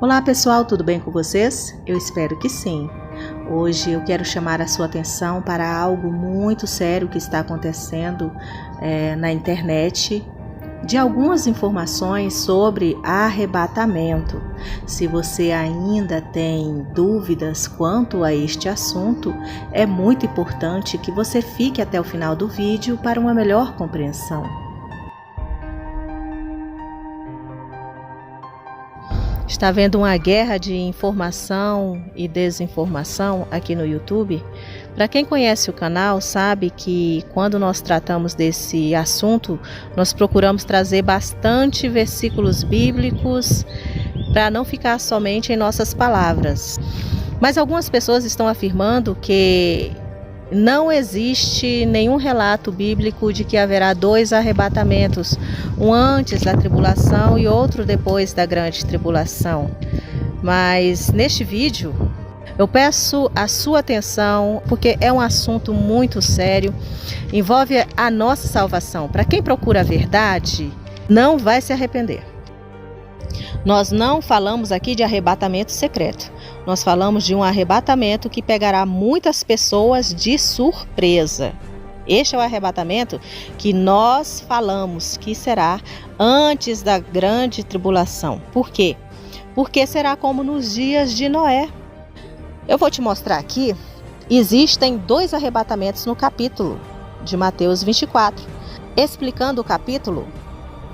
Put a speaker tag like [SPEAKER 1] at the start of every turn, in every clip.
[SPEAKER 1] Olá pessoal, tudo bem com vocês? Eu espero que sim. Hoje eu quero chamar a sua atenção para algo muito sério que está acontecendo na internet, de algumas informações sobre arrebatamento. Se você ainda tem dúvidas quanto a este assunto, é muito importante que você fique até o final do vídeo para uma melhor compreensão. Está havendo uma guerra de informação e desinformação aqui no YouTube. Para quem conhece o canal, sabe que quando nós tratamos desse assunto, nós procuramos trazer bastante versículos bíblicos para não ficar somente em nossas palavras. Mas algumas pessoas estão afirmando que não existe nenhum relato bíblico de que haverá dois arrebatamentos, um antes da tribulação e outro depois da grande tribulação. Mas neste vídeo eu peço a sua atenção, porque é um assunto muito sério, envolve a nossa salvação. Para quem procura a verdade, não vai se arrepender. Nós não falamos aqui de arrebatamento secreto. Nós falamos de um arrebatamento que pegará muitas pessoas de surpresa. Este é o arrebatamento que nós falamos que será antes da grande tribulação. Por quê? Porque será como nos dias de Noé. Eu vou te mostrar aqui. Existem dois arrebatamentos no capítulo de Mateus 24. Explicando o capítulo,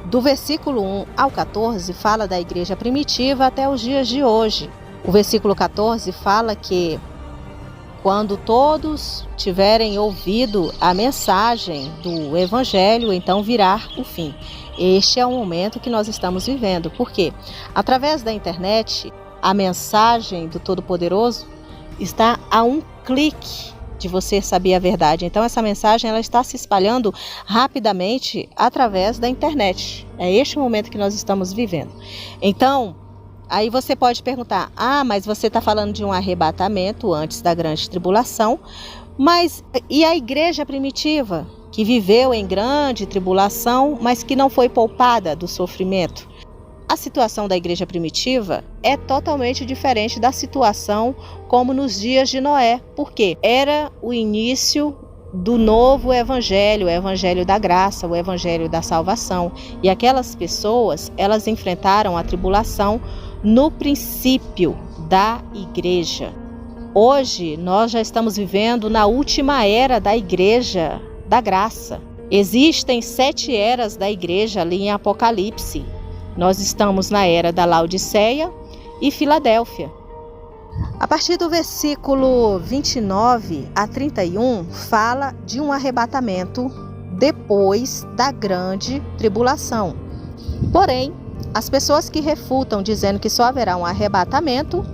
[SPEAKER 1] do versículo 1 ao 14, fala da igreja primitiva até os dias de hoje. O versículo 14 fala que quando todos tiverem ouvido a mensagem do Evangelho, então virá o fim. Este é o momento que nós estamos vivendo. Por quê? Através da internet, a mensagem do Todo-Poderoso está a um clique de você saber a verdade. Então essa mensagem ela está se espalhando rapidamente através da internet. É este o momento que nós estamos vivendo. Então, aí você pode perguntar, mas você está falando de um arrebatamento antes da grande tribulação, mas e a igreja primitiva, que viveu em grande tribulação, mas que não foi poupada do sofrimento? A situação da igreja primitiva é totalmente diferente da situação como nos dias de Noé, porque era o início do novo evangelho, o evangelho da graça, o evangelho da salvação. E aquelas pessoas, elas enfrentaram a tribulação no princípio da igreja. Hoje, nós já estamos vivendo na última era da igreja da graça. Existem 7 eras da igreja ali em Apocalipse. Nós estamos na era da Laodiceia e Filadélfia. A partir do versículo 29 a 31, fala de um arrebatamento depois da grande tribulação. Porém, as pessoas que refutam dizendo que só haverá um arrebatamento,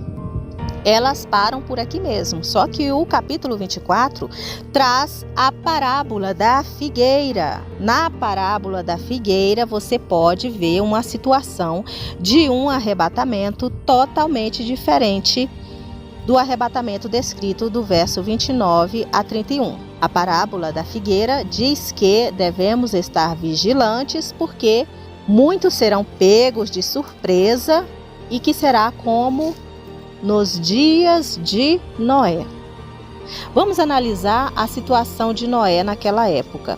[SPEAKER 1] elas param por aqui mesmo. Só que o capítulo 24 traz a parábola da figueira. Na parábola da figueira, você pode ver uma situação de um arrebatamento totalmente diferente do arrebatamento descrito do verso 29 a 31. A parábola da figueira diz que devemos estar vigilantes porque muitos serão pegos de surpresa e que será como nos dias de Noé. Vamos analisar a situação de Noé naquela época.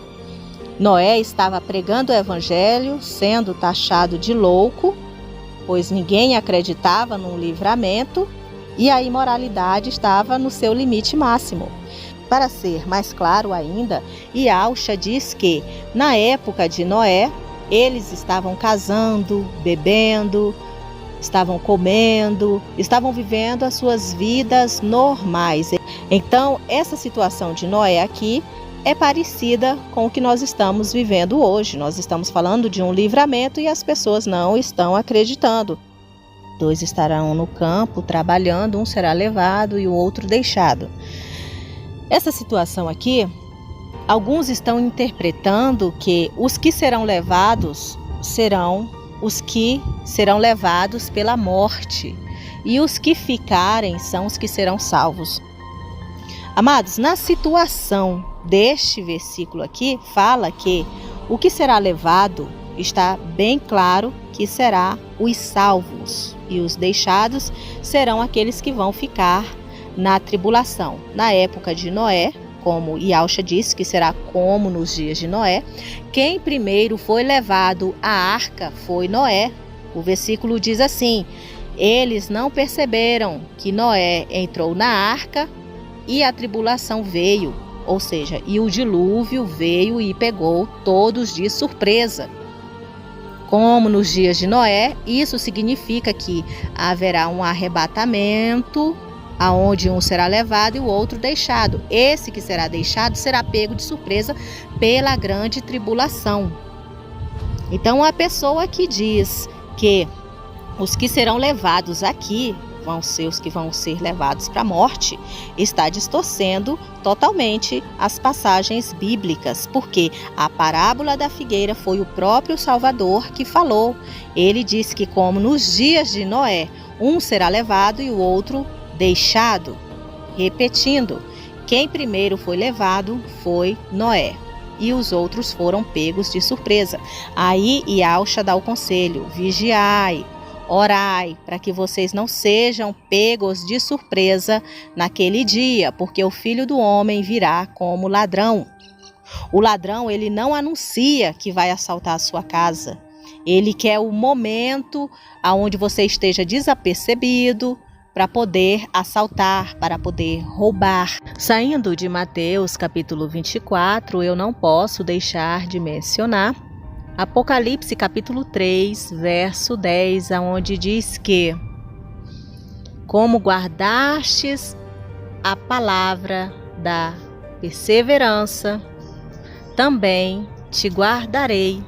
[SPEAKER 1] Noé estava pregando o evangelho, sendo taxado de louco, pois ninguém acreditava no livramento e a imoralidade estava no seu limite máximo. Para ser mais claro ainda, Yahshua diz que na época de Noé, eles estavam casando, bebendo, estavam comendo, estavam vivendo as suas vidas normais. Então, essa situação de Noé aqui é parecida com o que nós estamos vivendo hoje. Nós estamos falando de um livramento e as pessoas não estão acreditando. 2 estarão no campo trabalhando, um será levado e o outro deixado. Essa situação aqui, alguns estão interpretando que os que serão levados serão os que serão levados pela morte, e os que ficarem são os que serão salvos. Amados, na situação deste versículo aqui, fala que o que será levado está bem claro que será os salvos. e os deixados serão aqueles que vão ficar na tribulação. Na época de Noé, como Yahshua disse, que será como nos dias de Noé, quem primeiro foi levado à arca foi Noé. O versículo diz assim: eles não perceberam que Noé entrou na arca e a tribulação veio, ou seja, e o dilúvio veio e pegou todos de surpresa. Como nos dias de Noé, isso significa que haverá um arrebatamento, aonde um será levado e o outro deixado. Esse que será deixado será pego de surpresa pela grande tribulação. Então, a pessoa que diz que os que serão levados aqui vão ser os que vão ser levados para a morte, está distorcendo totalmente as passagens bíblicas, porque a parábola da figueira foi o próprio Salvador que falou. Ele disse que como nos dias de Noé, um será levado e o outro deixado. Repetindo, quem primeiro foi levado foi Noé e os outros foram pegos de surpresa. Aí Yahshua dá o conselho: vigiai, orai, para que vocês não sejam pegos de surpresa naquele dia, porque o Filho do Homem virá como ladrão. O ladrão, ele não anuncia que vai assaltar a sua casa. Ele quer o momento onde você esteja desapercebido, para poder assaltar, para poder roubar. Saindo de Mateus capítulo 24, eu não posso deixar de mencionar Apocalipse capítulo 3, verso 10, onde diz que: como guardastes a palavra da perseverança, também te guardarei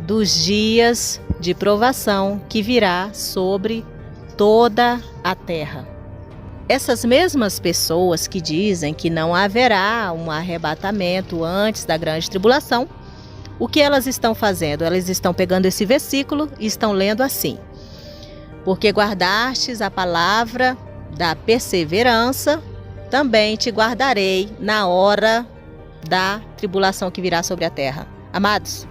[SPEAKER 1] dos dias de provação que virá sobre toda a terra. Essas mesmas pessoas que dizem que não haverá um arrebatamento antes da grande tribulação, o que elas estão fazendo? Elas estão pegando esse versículo e estão lendo assim: porque guardastes a palavra da perseverança, também te guardarei na hora da tribulação que virá sobre a terra. Amados,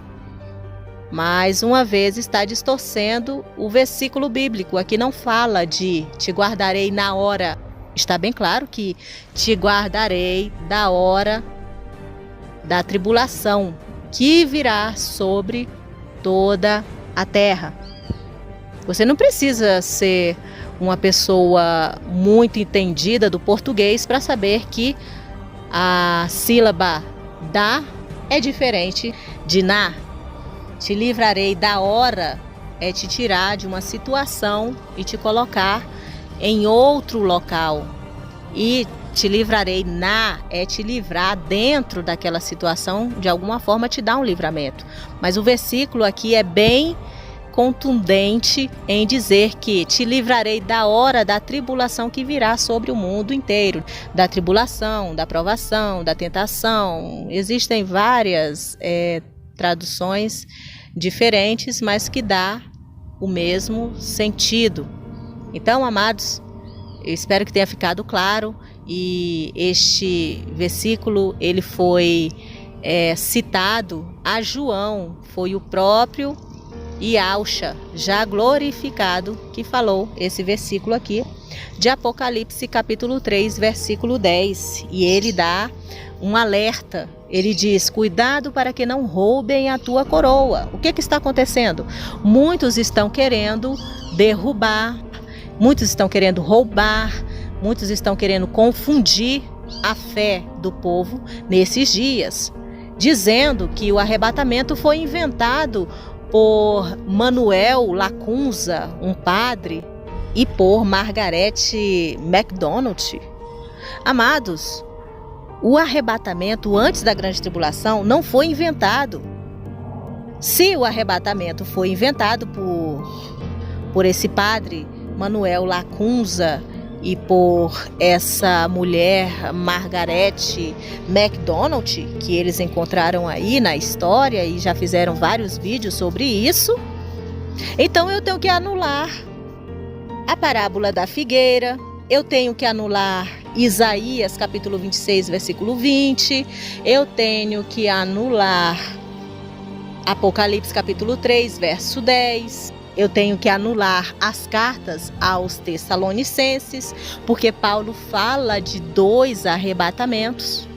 [SPEAKER 1] mais uma vez está distorcendo o versículo bíblico. Aqui não fala de te guardarei na hora. Está bem claro que te guardarei da hora da tribulação que virá sobre toda a terra. Você não precisa ser uma pessoa muito entendida do português para saber que a sílaba da é diferente de na. Te livrarei da hora é te tirar de uma situação e te colocar em outro local. E te livrarei na é te livrar dentro daquela situação, de alguma forma te dar um livramento. Mas o versículo aqui é bem contundente em dizer que te livrarei da hora da tribulação que virá sobre o mundo inteiro. Da tribulação, da provação, da tentação. Existem várias traduções diferentes, mas que dá o mesmo sentido. Então, amados, eu espero que tenha ficado claro. E este versículo ele foi citado a João, foi o próprio Yahshua, já glorificado, que falou esse versículo aqui de Apocalipse capítulo 3, versículo 10. E ele dá um alerta. Ele diz: cuidado para que não roubem a tua coroa. O que está acontecendo? Muitos estão querendo derrubar, muitos estão querendo roubar, muitos estão querendo confundir a fé do povo nesses dias, dizendo que o arrebatamento foi inventado por Manuel Lacunza, um padre, e por Margaret MacDonald. Amados, o arrebatamento antes da grande tribulação não foi inventado. Se o arrebatamento foi inventado por esse padre Manuel Lacunza e por essa mulher Margaret MacDonald, que eles encontraram aí na história e já fizeram vários vídeos sobre isso, então eu tenho que anular a parábola da figueira, eu tenho que anular Isaías capítulo 26, versículo 20, eu tenho que anular Apocalipse capítulo 3, verso 10, eu tenho que anular as cartas aos Tessalonicenses, porque Paulo fala de 2 arrebatamentos.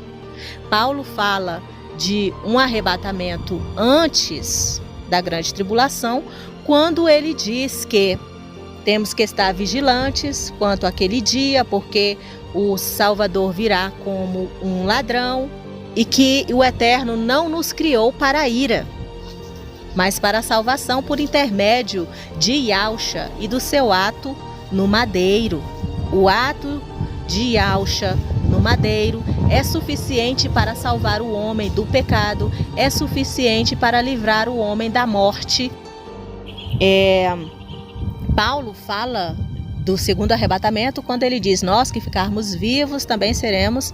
[SPEAKER 1] Paulo fala de um arrebatamento antes da grande tribulação, quando ele diz que temos que estar vigilantes quanto àquele dia, porque o Salvador virá como um ladrão e que o Eterno não nos criou para a ira, mas para a salvação por intermédio de Yahusha e do seu ato no madeiro. O ato de Yahusha no madeiro é suficiente para salvar o homem do pecado, é suficiente para livrar o homem da morte. Paulo fala do segundo arrebatamento quando ele diz: nós que ficarmos vivos também seremos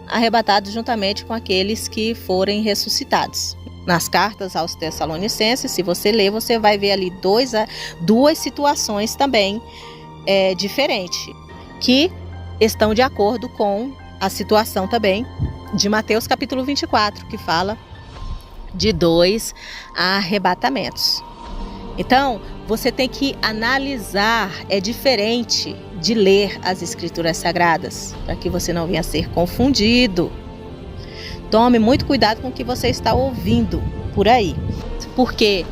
[SPEAKER 1] arrebatados juntamente com aqueles que forem ressuscitados. Nas cartas aos Tessalonicenses, se você ler, você vai ver ali duas situações também diferentes, que estão de acordo com a situação também de Mateus capítulo 24, que fala de 2 arrebatamentos. Então, você tem que analisar, é diferente de ler as Escrituras Sagradas, para que você não venha a ser confundido. Tome muito cuidado com o que você está ouvindo por aí, porque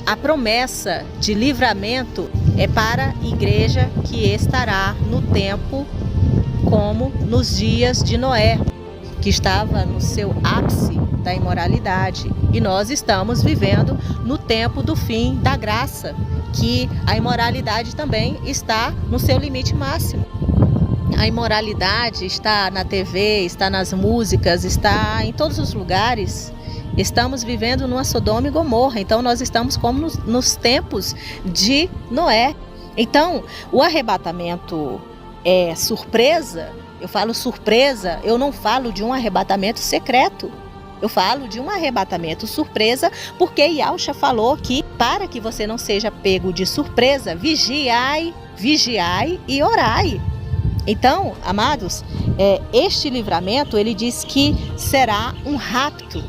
[SPEAKER 1] a promessa de livramento é para a igreja que estará no tempo como nos dias de Noé, que estava no seu ápice da imoralidade. E nós estamos vivendo no tempo do fim da graça, que a imoralidade também está no seu limite máximo. A imoralidade está na TV, está nas músicas, está em todos os lugares. Estamos vivendo numa Sodoma e Gomorra, então nós estamos como nos tempos de Noé. Então, o arrebatamento é surpresa. Eu falo surpresa, eu não falo de um arrebatamento secreto. Eu falo de um arrebatamento surpresa, porque Yahusha falou que para que você não seja pego de surpresa, vigiai e orai. Então, amados, este livramento, ele diz que será um rapto.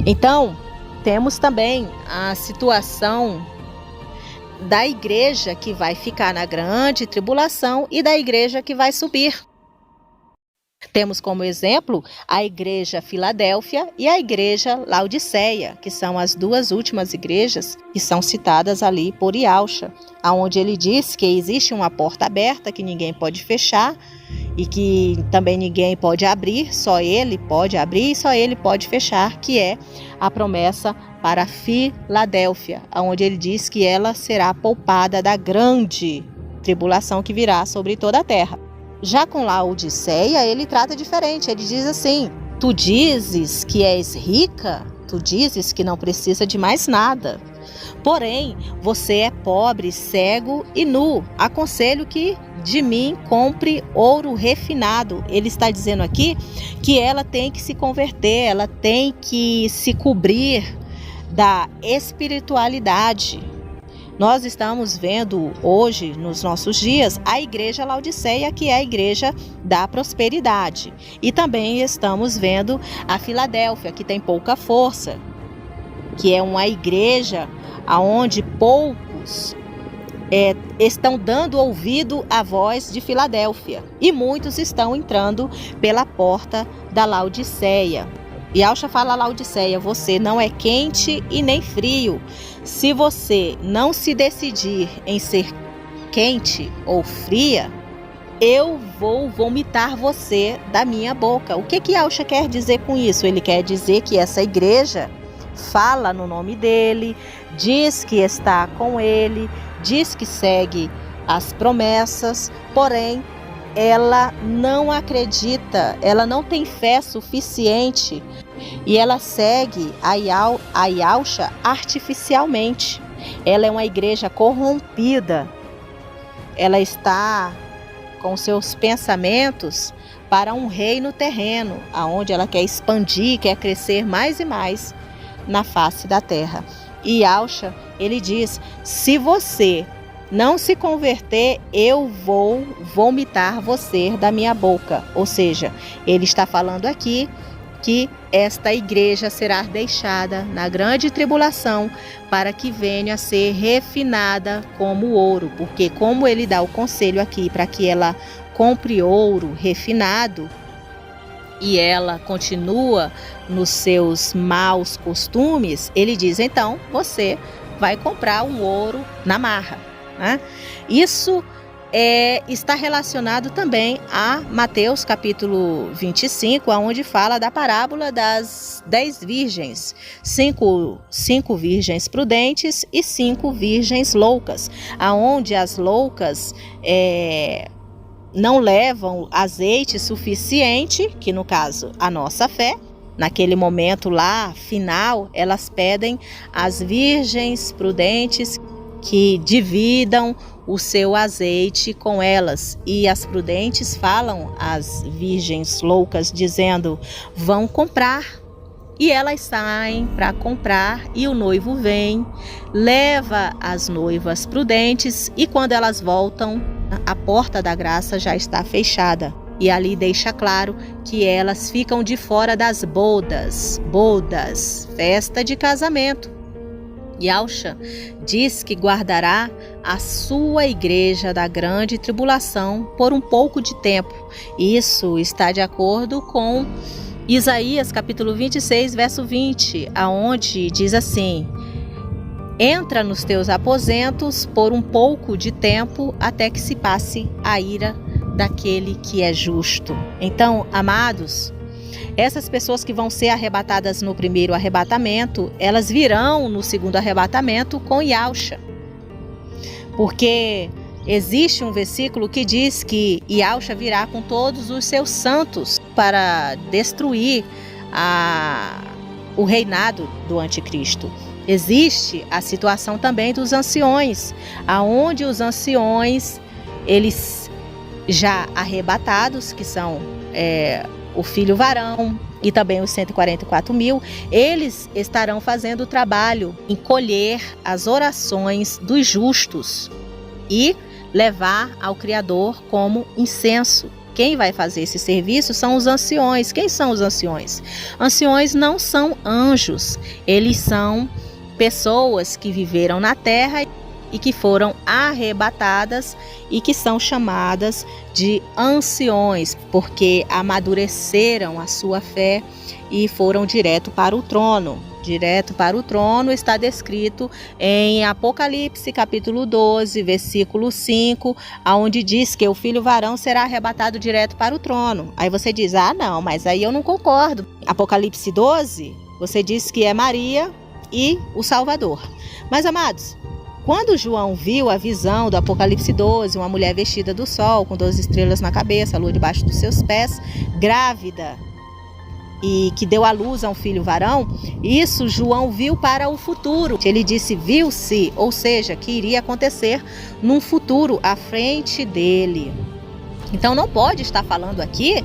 [SPEAKER 1] Então, temos também a situação da igreja que vai ficar na grande tribulação e da igreja que vai subir. Temos como exemplo a igreja Filadélfia e a igreja Laodiceia, que são as 2 últimas igrejas que são citadas ali por Yahusha, onde ele diz que existe uma porta aberta que ninguém pode fechar e que também ninguém pode abrir, só ele pode abrir e só ele pode fechar, que é a promessa para Filadélfia, onde ele diz que ela será poupada da grande tribulação que virá sobre toda a terra. Já com Laodiceia, ele trata diferente, ele diz assim: tu dizes que és rica, tu dizes que não precisa de mais nada, porém você é pobre, cego e nu, aconselho que de mim compre ouro refinado. Ele está dizendo aqui que ela tem que se converter, ela tem que se cobrir da espiritualidade. Nós estamos vendo hoje, nos nossos dias, a igreja Laodiceia, que é a igreja da prosperidade. E também estamos vendo a Filadélfia, que tem pouca força, que é uma igreja onde poucos estão dando ouvido à voz de Filadélfia. E muitos estão entrando pela porta da Laodiceia. E Yahusha fala a Laodiceia: você não é quente e nem frio. Se você não se decidir em ser quente ou fria, eu vou vomitar você da minha boca. O que Yahusha quer dizer com isso? Ele quer dizer que essa igreja fala no nome dele, diz que está com ele, diz que segue as promessas, porém ela não acredita, ela não tem fé suficiente e ela segue a Yahusha artificialmente. Ela é uma igreja corrompida, ela está com seus pensamentos para um reino terreno, aonde ela quer expandir, quer crescer mais e mais na face da terra. E Yahusha, ele diz: se você não se converter, eu vou vomitar você da minha boca. Ou seja, ele está falando aqui que esta igreja será deixada na grande tribulação para que venha a ser refinada como ouro, porque como ele dá o conselho aqui para que ela compre ouro refinado e ela continua nos seus maus costumes, ele diz, então você vai comprar um ouro na marra, né? Isso está relacionado também a Mateus capítulo 25, onde fala da parábola das 10 virgens, 5 virgens prudentes e 5 virgens loucas, aonde as loucas não levam azeite suficiente, que no caso a nossa fé. Naquele momento lá, final, elas pedem às virgens prudentes que dividam o seu azeite com elas. E as prudentes falam às virgens loucas, dizendo, vão comprar. E elas saem para comprar e o noivo vem, leva as noivas prudentes e quando elas voltam, a porta da graça já está fechada. E ali deixa claro que elas ficam de fora das bodas, festa de casamento. Yahshua diz que guardará a sua igreja da grande tribulação por um pouco de tempo. Isso está de acordo com Isaías capítulo 26, verso 20, aonde diz assim, entra nos teus aposentos por um pouco de tempo até que se passe a ira daquele que é justo. Então, amados, essas pessoas que vão ser arrebatadas no primeiro arrebatamento, elas virão no segundo arrebatamento com Yahshua. Porque existe um versículo que diz que Yahshua virá com todos os seus santos para destruir o reinado do anticristo. Existe a situação também dos anciões, aonde os anciões, eles já arrebatados, que são o filho varão e também os 144 mil, eles estarão fazendo o trabalho em colher as orações dos justos e levar ao Criador como incenso. Quem vai fazer esse serviço são os anciões. Quem são os anciões? Anciões não são anjos, eles são pessoas que viveram na terra e que foram arrebatadas e que são chamadas de anciões, porque amadureceram a sua fé e foram direto para o trono. Direto para o trono está descrito em Apocalipse capítulo 12, versículo 5, onde diz que o filho varão será arrebatado direto para o trono. Aí você diz, não, mas aí eu não concordo. Apocalipse 12, você diz que é Maria e o Salvador. Mas, amados, quando João viu a visão do Apocalipse 12, uma mulher vestida do sol, com 12 estrelas na cabeça, a lua debaixo dos seus pés, grávida, e que deu à luz a um filho varão, isso João viu para o futuro. Ele disse, viu-se, ou seja, que iria acontecer num futuro à frente dele. Então não pode estar falando aqui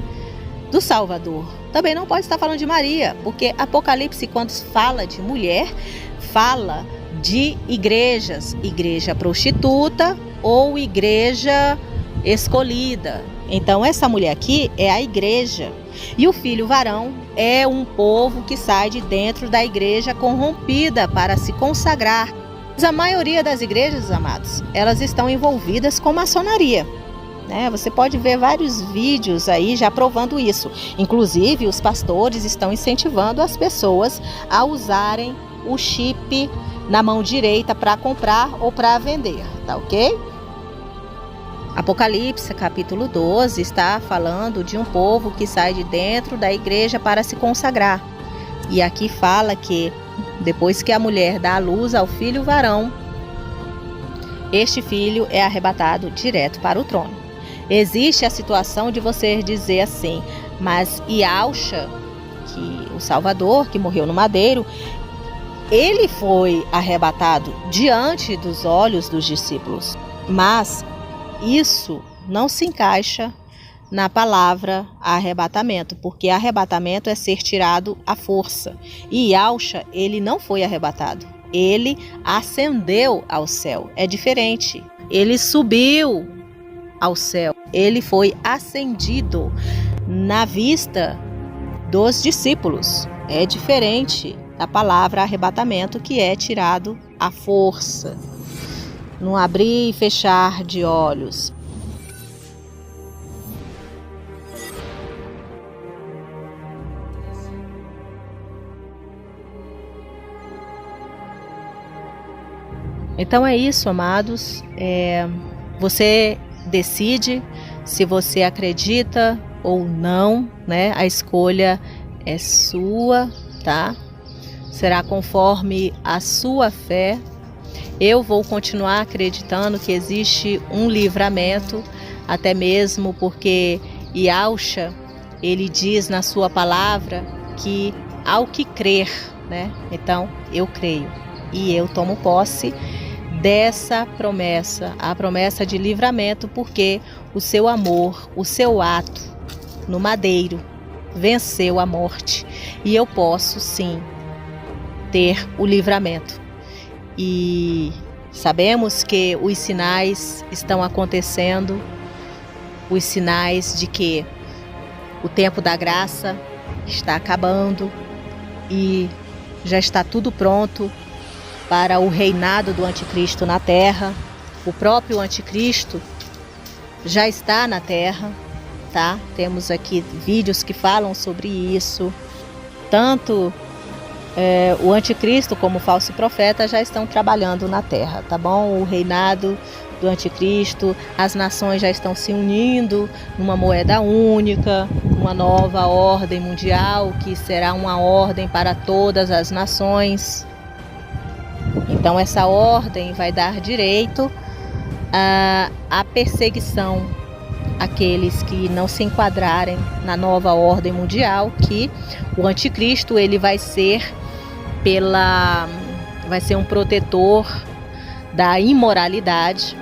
[SPEAKER 1] do Salvador. Também não pode estar falando de Maria, porque Apocalipse, quando fala de mulher, fala de igrejas, igreja prostituta ou igreja escolhida. Então essa mulher aqui é a igreja. E o filho varão é um povo que sai de dentro da igreja corrompida para se consagrar. Mas a maioria das igrejas, amados, elas estão envolvidas com maçonaria. Você pode ver vários vídeos aí já provando isso. Inclusive, os pastores estão incentivando as pessoas a usarem o chip na mão direita para comprar ou para vender, tá ok? Apocalipse, capítulo 12, está falando de um povo que sai de dentro da igreja para se consagrar. E aqui fala que depois que a mulher dá à luz ao filho varão, este filho é arrebatado direto para o trono. Existe a situação de você dizer assim, mas Yahshua, que o Salvador, que morreu no madeiro, ele foi arrebatado diante dos olhos dos discípulos. Mas isso não se encaixa na palavra arrebatamento, porque arrebatamento é ser tirado à força. E Yahshua, ele não foi arrebatado. Ele ascendeu ao céu. É diferente. Ele subiu ao céu. Ele foi ascendido na vista dos discípulos. É diferente da palavra arrebatamento, que é tirado à força, no abrir e fechar de olhos. Então é isso, amados. Você decide se você acredita ou não, né? A escolha é sua, tá? Será conforme a sua fé. Eu vou continuar acreditando que existe um livramento, até mesmo porque Yahushua, ele diz na sua palavra que ao que crer, né? Então eu creio e eu tomo posse dessa promessa, a promessa de livramento, porque o seu amor, o seu ato no madeiro venceu a morte, e eu posso sim ter o livramento. E sabemos que os sinais estão acontecendo, os sinais de que o tempo da graça está acabando e já está tudo pronto para o reinado do anticristo na terra. O próprio anticristo já está na terra, tá? Temos aqui vídeos que falam sobre isso. Tanto o anticristo como o falso profeta já estão trabalhando na terra, tá bom? O reinado do anticristo, as nações já estão se unindo numa moeda única, uma nova ordem mundial, que será uma ordem para todas as nações. Então essa ordem vai dar direito à perseguição àqueles que não se enquadrarem na nova ordem mundial, que o anticristo ele vai ser um protetor da imoralidade,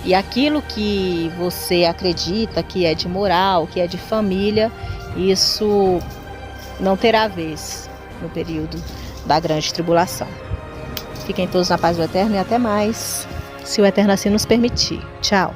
[SPEAKER 1] e aquilo que você acredita que é de moral, que é de família, isso não terá vez no período da grande tribulação. Fiquem todos na paz do Eterno e até mais, se o Eterno assim nos permitir. Tchau.